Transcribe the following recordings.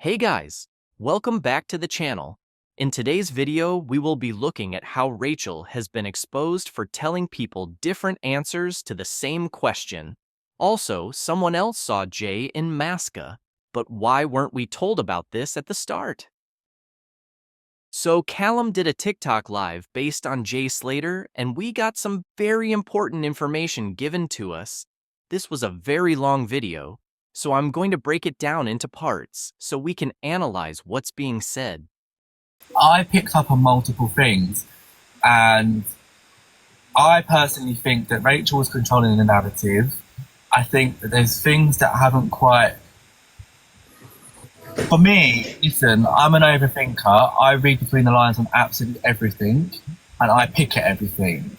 Hey guys, welcome back to the channel. In today's video, we will be looking at how Rachel has been exposed for telling people different answers to the same question. Also, someone else saw Jay in Masca, but why weren't we told about this at the start? So Callum did a TikTok live based on Jay Slater, and we got some very important information given to us. This was a very long video, so I'm going to break it down into parts so we can analyze what's being said. I picked up on multiple things, and I personally think that Rachel was controlling the narrative. I think that there's things that haven't quite. For me, listen, I'm an overthinker. I read between the lines on absolutely everything, and I pick at everything.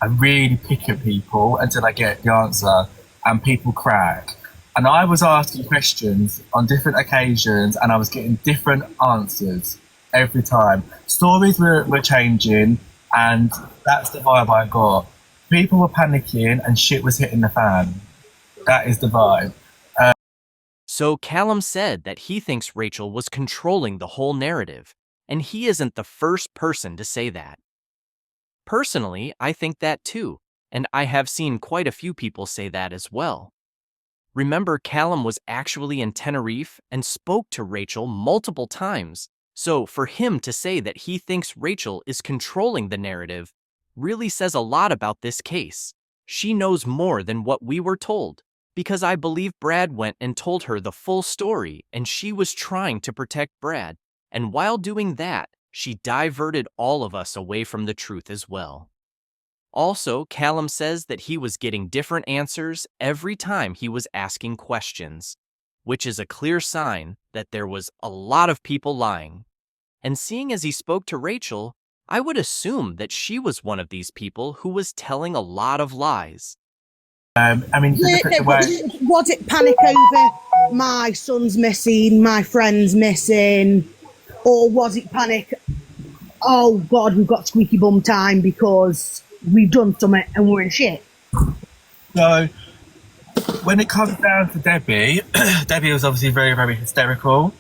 I really pick at people until I get the answer, and people crack. And I was asking questions on different occasions, and I was getting different answers every time. Stories were changing, and that's the vibe I got. People were panicking, and shit was hitting the fan. That is the vibe. So Callum said that he thinks Rachel was controlling the whole narrative, and he isn't the first person to say that. Personally, I think that too, and I have seen quite a few people say that as well. Remember, Callum was actually in Tenerife and spoke to Rachel multiple times, so for him to say that he thinks Rachel is controlling the narrative really says a lot about this case. She knows more than what we were told, because I believe Brad went and told her the full story and she was trying to protect Brad, and while doing that, she diverted all of us away from the truth as well. Also, Callum says that he was getting different answers every time he was asking questions, which is a clear sign that there was a lot of people lying. And seeing as he spoke to Rachel, I would assume that she was one of these people who was telling a lot of lies. I mean, if you look at the way. Was it panic over my son's missing, my friend's missing, or was it panic, oh God, we've got squeaky bum time because we've done something and we're in shit? So, when it comes down to Debbie, Debbie was obviously very, very hysterical.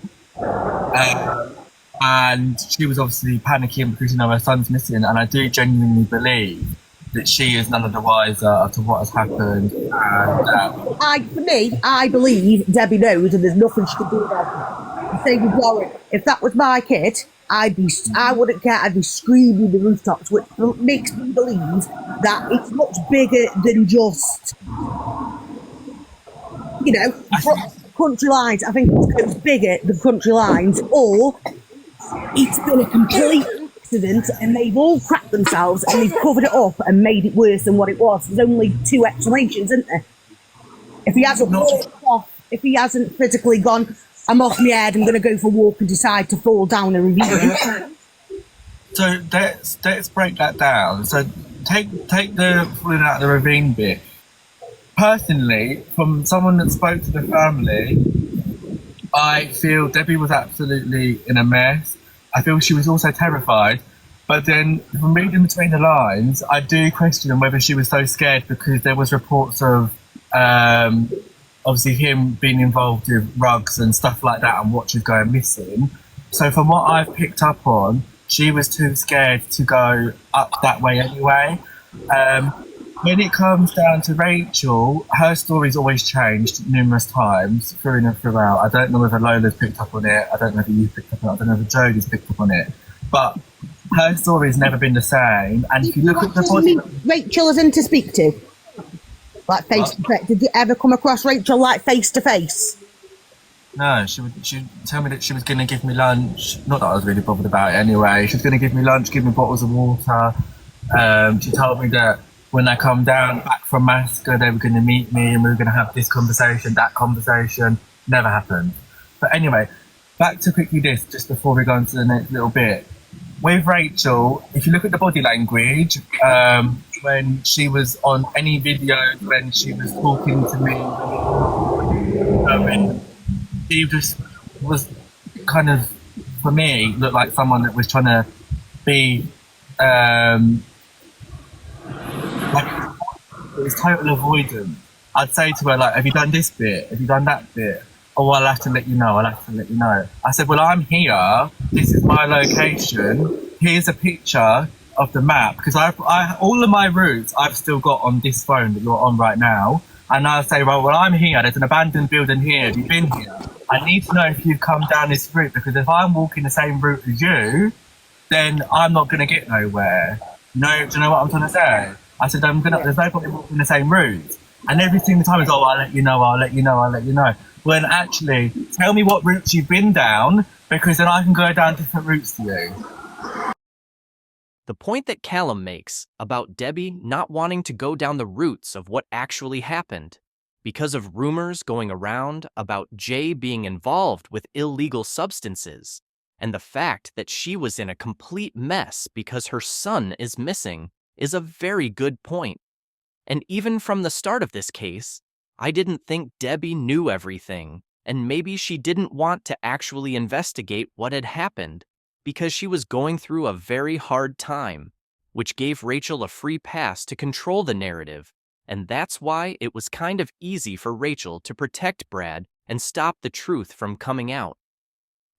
And she was obviously panicking because, her son's missing. And I do genuinely believe that she is none of the wiser to what has happened. And, For me, I believe Debbie knows and there's nothing she can do about it. Same with Lauren. If that was my kid, I wouldn't care, I'd be screaming the rooftops, which makes me believe that it's much bigger than just, country lines. I think it's bigger than country lines, or it's been a complete accident and they've all cracked themselves and they've covered it up and made it worse than what it was. There's only two explanations, isn't there? If he hasn't walked off, if he hasn't physically gone, I'm off my head, I'm going to go for a walk and decide to fall down a ravine. So let's break that down. So take the falling out of the ravine bit. Personally, from someone that spoke to the family, I feel Debbie was absolutely in a mess. I feel she was also terrified. But then, from reading between the lines, I do question whether she was so scared because there was reports of obviously him being involved with rugs and stuff like that and watches going missing. So from what I've picked up on, she was too scared to go up that way anyway. When it comes down to Rachel, her story's always changed numerous times through and throughout. I don't know whether Lola's picked up on it. I don't know whether you've picked up on it. I don't know whether Jodie's picked up on it. But her story's never been the same. And if you look at the body... Rachel is in to speak to? Like face to face? Did you ever come across Rachel like face to face? No, she would tell me that she was going to give me lunch. Not that I was really bothered about it anyway. She was going to give me lunch, give me bottles of water. She told me that when I come down back from Masca, they were going to meet me and we were going to have this conversation, that conversation. Never happened. But anyway, back to quickly this, just before we go into the next little bit. With Rachel, if you look at the body language, when she was on any videos, when she was talking to me, and she just was kind of, for me, looked like someone that was trying to be, it was total avoidance. I'd say to her, like, have you done this bit? Have you done that bit? oh, I'll have to let you know, I'll have to let you know. I said, well, I'm here, this is my location, here's a picture of the map, because I all of my routes I've still got on this phone that you're on right now. And I'll say, well, I'm here, there's an abandoned building here, have you been here? I need to know if you've come down this route, because if I'm walking the same route as you, then I'm not going to get nowhere. No, do you know what I'm trying to say? I said, there's no point in walking the same route. And every single time it's, oh, I'll let you know, I'll let you know, I'll let you know. When actually, tell me what routes you've been down, because then I can go down different routes to you. The point that Callum makes about Debbie not wanting to go down the routes of what actually happened because of rumors going around about Jay being involved with illegal substances and the fact that she was in a complete mess because her son is missing is a very good point. And even from the start of this case, I didn't think Debbie knew everything, and maybe she didn't want to actually investigate what had happened because she was going through a very hard time, which gave Rachel a free pass to control the narrative, and that's why it was kind of easy for Rachel to protect Brad and stop the truth from coming out.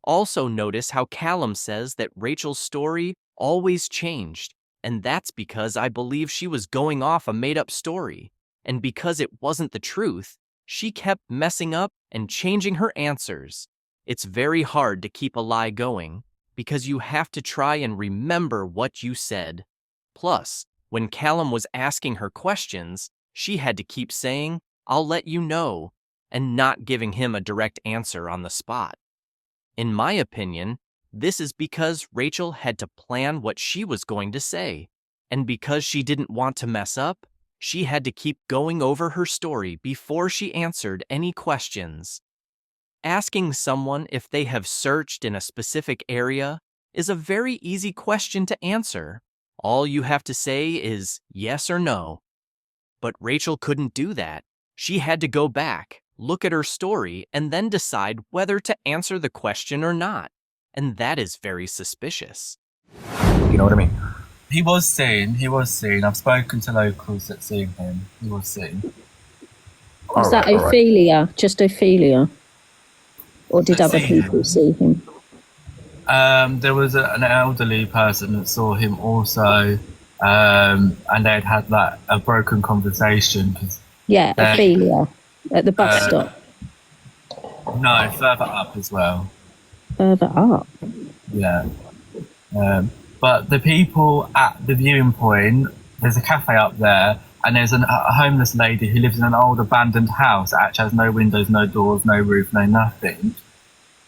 Also notice how Callum says that Rachel's story always changed, and that's because I believe she was going off a made-up story, and because it wasn't the truth, she kept messing up and changing her answers. It's very hard to keep a lie going, because you have to try and remember what you said. Plus, when Callum was asking her questions, she had to keep saying, "I'll let you know," and not giving him a direct answer on the spot. In my opinion, this is because Rachel had to plan what she was going to say, and because she didn't want to mess up, she had to keep going over her story before she answered any questions. Asking someone if they have searched in a specific area is a very easy question to answer. All you have to say is yes or no. But Rachel couldn't do that. She had to go back, look at her story, and then decide whether to answer the question or not. And that is very suspicious. You know what I mean? He was seen. I've spoken to locals that seen him. He was seen. Was that Ophelia? Just Ophelia? Or did other people see him? There was an elderly person that saw him also, and they'd had like a broken conversation. Yeah, Ophelia at the bus stop. No, further up as well. Further up? Yeah. But the people at the viewing point, there's a cafe up there, and there's a homeless lady who lives in an old abandoned house that actually has no windows, no doors, no roof, no nothing.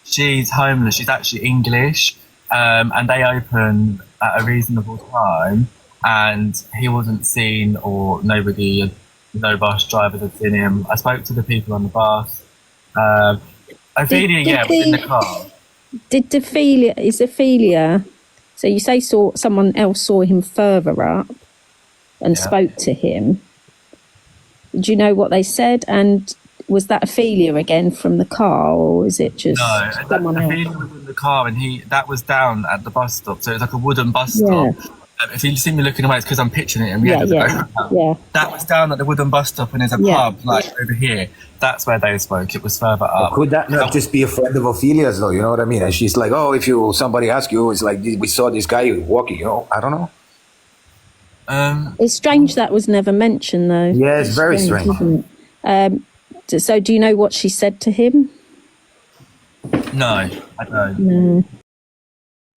She's homeless, she's actually English, and they open at a reasonable time, and he wasn't seen, or no bus drivers had seen him. I spoke to the people on the bus. Ophelia, was in the car. Is Ophelia, so you say someone else saw him further up and spoke to him. Do you know what they said? And was that Ophelia again from the car, or is it just someone else? Ophelia was in the car, and that was down at the bus stop, so it's like a wooden bus stop. If you see me looking away, it's because I'm picturing it. And that was down at the wooden bus stop, and there's a pub like over here. That's where they spoke. It was further up. But could that not just be a friend of Ophelia's, though? You know what I mean? And she's like, "Oh, if somebody asks you, it's like we saw this guy walking." You know, I don't know. It's strange that was never mentioned, though. Yeah, it's very strange. Isn't it? So, do you know what she said to him? No, I don't. No.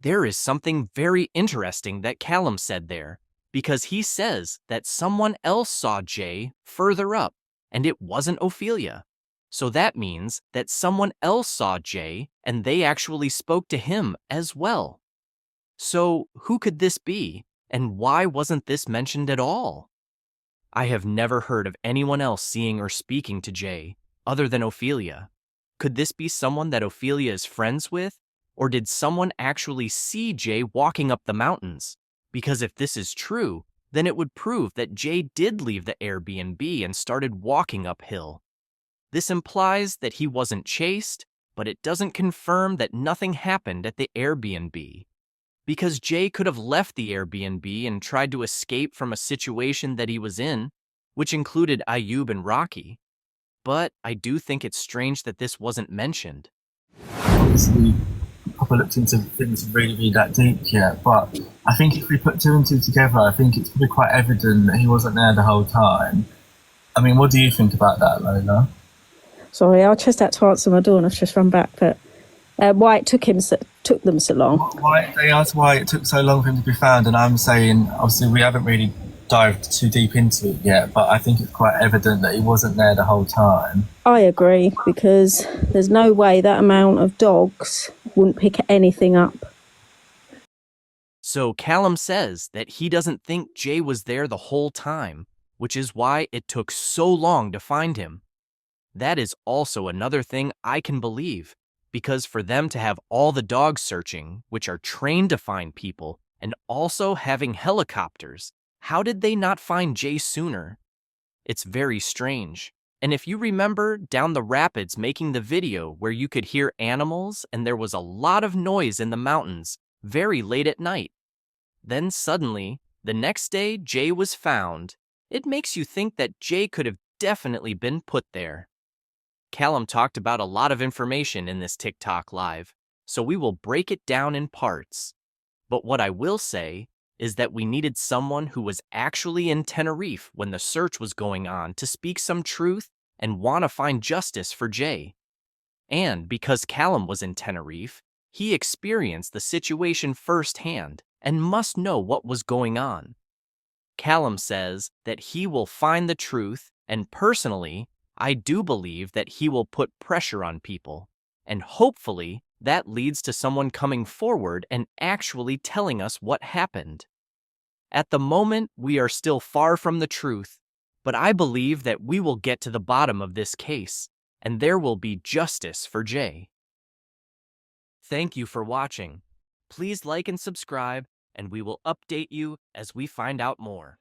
There is something very interesting that Callum said there, because he says that someone else saw Jay further up, and it wasn't Ophelia. So that means that someone else saw Jay, and they actually spoke to him as well. So who could this be, and why wasn't this mentioned at all? I have never heard of anyone else seeing or speaking to Jay, other than Ophelia. Could this be someone that Ophelia is friends with? Or did someone actually see Jay walking up the mountains? Because if this is true, then it would prove that Jay did leave the Airbnb and started walking uphill. This implies that he wasn't chased, but it doesn't confirm that nothing happened at the Airbnb. Because Jay could have left the Airbnb and tried to escape from a situation that he was in, which included Ayub and Rocky. but I do think it's strange that this wasn't mentioned. Obviously, I haven't looked into things really that deep yet, but I think if we put two and two together, I think it's probably quite evident that he wasn't there the whole time. I mean, what do you think about that, Lola? Sorry, I just had to answer my door and I've just run back. But why it took them so long? Why they asked why it took so long for him to be found, and I'm saying obviously we haven't really dived too deep into it yet, but I think it's quite evident that he wasn't there the whole time. I agree, because there's no way that amount of dogs wouldn't pick anything up. So Callum says that he doesn't think Jay was there the whole time, which is why it took so long to find him. That is also another thing I can believe, because for them to have all the dogs searching, which are trained to find people, and also having helicopters, how did they not find Jay sooner? It's very strange. And if you remember down the rapids making the video where you could hear animals and there was a lot of noise in the mountains very late at night, then suddenly, the next day Jay was found, it makes you think that Jay could have definitely been put there. Callum talked about a lot of information in this TikTok live, so we will break it down in parts. But what I will say is that we needed someone who was actually in Tenerife when the search was going on to speak some truth and want to find justice for Jay. And because Callum was in Tenerife, he experienced the situation firsthand and must know what was going on. Callum says that he will find the truth, and personally, I do believe that he will put pressure on people, and hopefully that leads to someone coming forward and actually telling us what happened. At the moment, we are still far from the truth, but I believe that we will get to the bottom of this case, and there will be justice for Jay. Thank you for watching. Please like and subscribe, and we will update you as we find out more.